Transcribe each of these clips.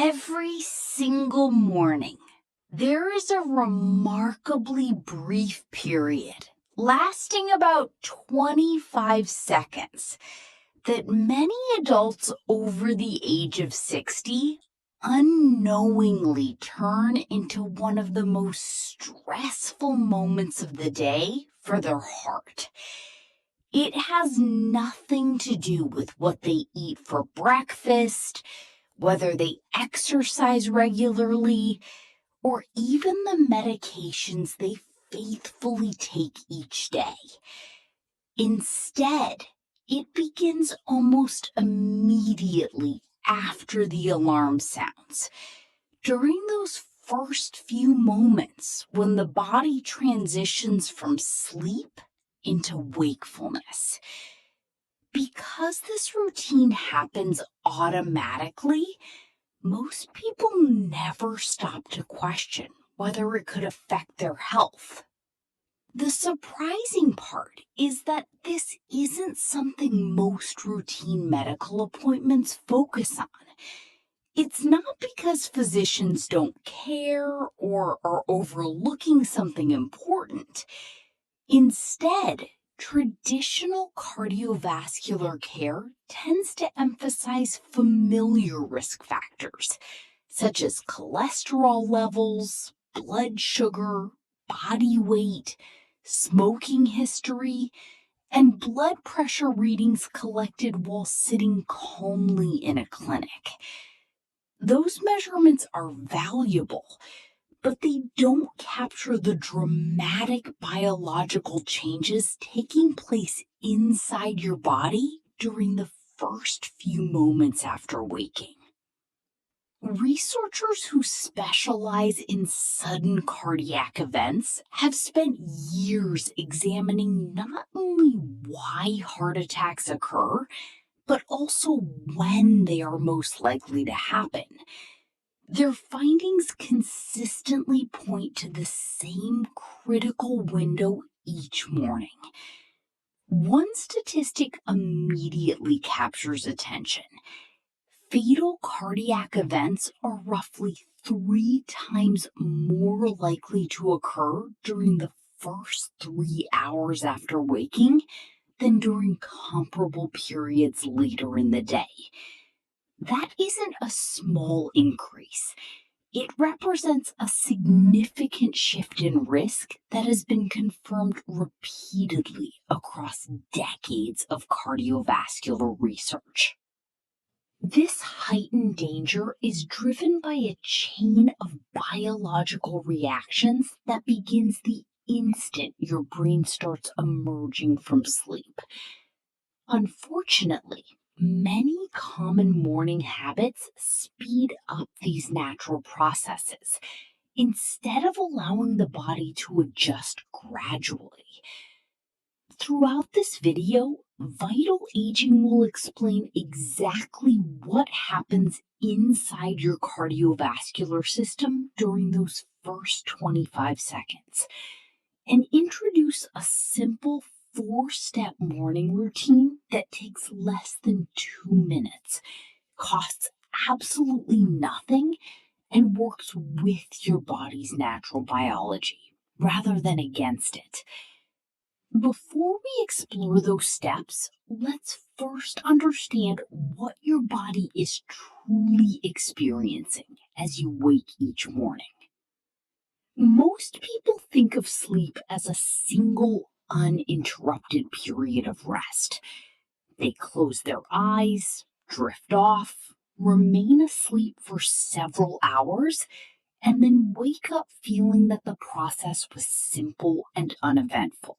Every single morning, there is a remarkably brief period lasting about 25 seconds that many adults over the age of 60 unknowingly turn into one of the most stressful moments of the day for their heart. It has nothing to do with what they eat for breakfast, whether they exercise regularly, or even the medications they faithfully take each day. Instead, it begins almost immediately after the alarm sounds. During those first few moments when the body transitions from sleep into wakefulness. Because this routine happens automatically, most people never stop to question whether it could affect their health. The surprising part is that this isn't something most routine medical appointments focus on. It's not because physicians don't care or are overlooking something important. Instead, traditional cardiovascular care tends to emphasize familiar risk factors, such as cholesterol levels, blood sugar, body weight, smoking history, and blood pressure readings collected while sitting calmly in a clinic. Those measurements are valuable, but they don't capture the dramatic biological changes taking place inside your body during the first few moments after waking. Researchers who specialize in sudden cardiac events have spent years examining not only why heart attacks occur, but also when they are most likely to happen. Their findings consistently point to the same critical window each morning. One statistic immediately captures attention. Fatal cardiac events are roughly 3 times more likely to occur during the first 3 hours after waking than during comparable periods later in the day. That isn't a small increase. It represents a significant shift in risk that has been confirmed repeatedly across decades of cardiovascular research. This heightened danger is driven by a chain of biological reactions that begins the instant your brain starts emerging from sleep. Unfortunately, many common morning habits speed up these natural processes instead of allowing the body to adjust gradually. Throughout this video, Vital Aging will explain exactly what happens inside your cardiovascular system during those first 25 seconds and introduce a simple 4-step morning routine that takes less than 2 minutes, costs absolutely nothing, and works with your body's natural biology rather than against it. Before we explore those steps, let's first understand what your body is truly experiencing as you wake each morning. Most people think of sleep as a single, uninterrupted period of rest. They close their eyes, drift off, remain asleep for several hours, and then wake up feeling that the process was simple and uneventful.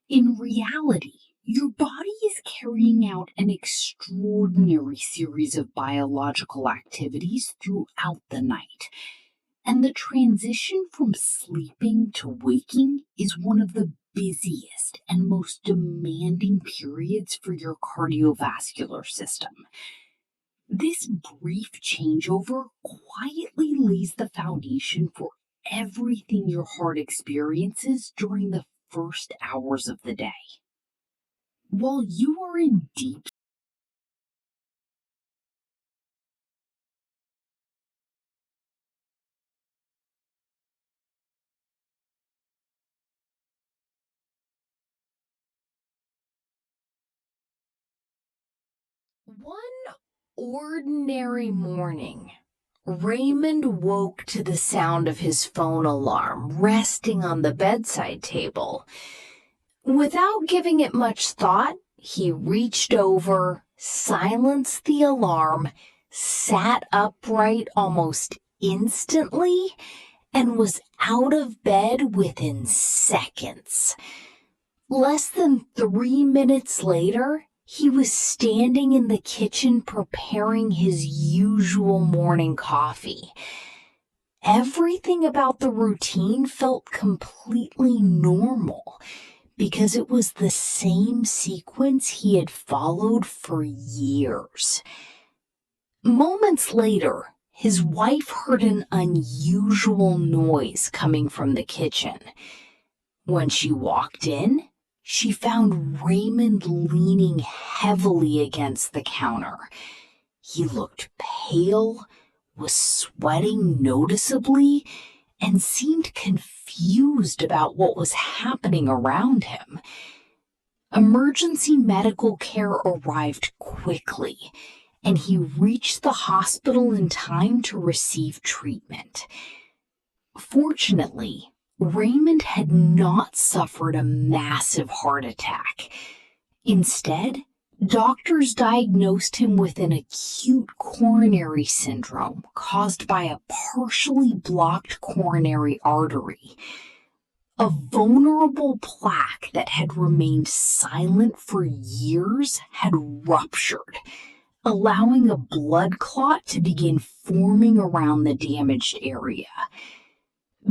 In reality, your body is carrying out an extraordinary series of biological activities throughout the night. And the transition from sleeping to waking is one of the busiest and most demanding periods for your cardiovascular system. This brief changeover quietly lays the foundation for everything your heart experiences during the first hours of the day. While you are in deep One ordinary morning, Raymond woke to the sound of his phone alarm resting on the bedside table. Without giving it much thought, he reached over, silenced the alarm, sat upright almost instantly, and was out of bed within seconds. Less than 3 minutes later, he was standing in the kitchen preparing his usual morning coffee. Everything about the routine felt completely normal because it was the same sequence he had followed for years. Moments later, his wife heard an unusual noise coming from the kitchen. When she walked in, she found Raymond leaning heavily against the counter. He looked pale, was sweating noticeably, and seemed confused about what was happening around him. Emergency medical care arrived quickly, and he reached the hospital in time to receive treatment. Fortunately, Raymond had not suffered a massive heart attack. Instead, doctors diagnosed him with an acute coronary syndrome caused by a partially blocked coronary artery. A vulnerable plaque that had remained silent for years had ruptured, allowing a blood clot to begin forming around the damaged area.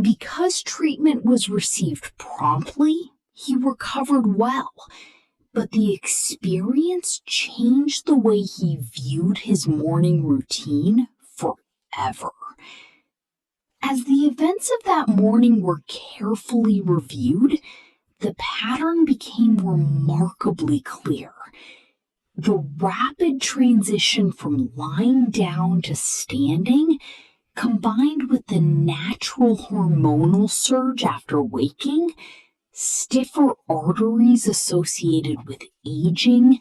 Because treatment was received promptly, he recovered well, but the experience changed the way he viewed his morning routine forever. As the events of that morning were carefully reviewed, the pattern became remarkably clear. The rapid transition from lying down to standing, combined with the natural hormonal surge after waking, stiffer arteries associated with aging,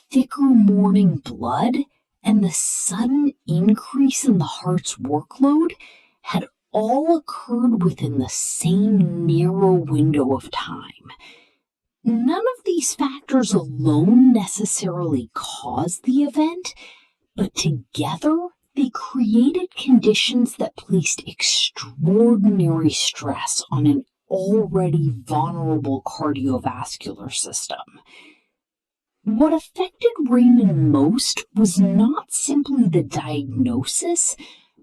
thicker morning blood, and the sudden increase in the heart's workload had all occurred within the same narrow window of time. None of these factors alone necessarily caused the event, but together they created conditions that placed extraordinary stress on an already vulnerable cardiovascular system. What affected Raymond most was not simply the diagnosis,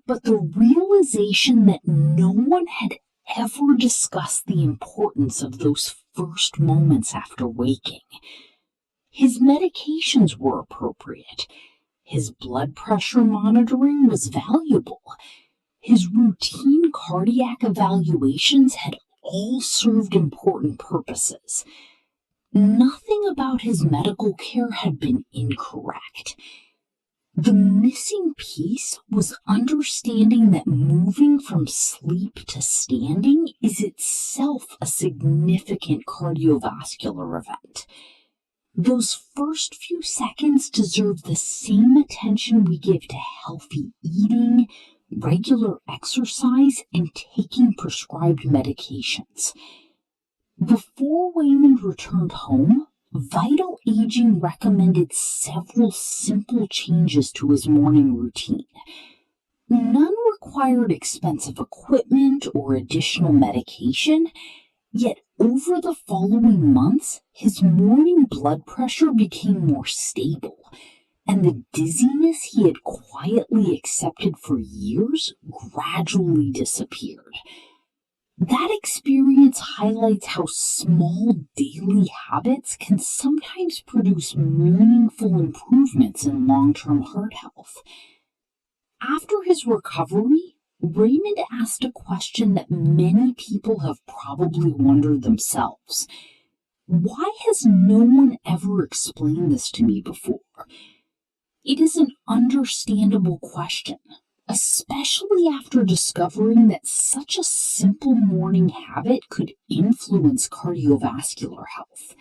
but the realization that no one had ever discussed the importance of those first moments after waking. His medications were appropriate. His blood pressure monitoring was valuable. His routine cardiac evaluations had all served important purposes. Nothing about his medical care had been incorrect. The missing piece was understanding that moving from sleep to standing is itself a significant cardiovascular event. Those first few seconds deserve the same attention we give to healthy eating, regular exercise, and taking prescribed medications. Before Raymond returned home, Vital Aging recommended several simple changes to his morning routine. None required expensive equipment or additional medication, yet over the following months, his morning blood pressure became more stable, and the dizziness he had quietly accepted for years gradually disappeared. That experience highlights how small daily habits can sometimes produce meaningful improvements in long-term heart health. After his recovery, Raymond asked a question that many people have probably wondered themselves. Why has no one ever explained this to me before? It is an understandable question, especially after discovering that such a simple morning habit could influence cardiovascular health.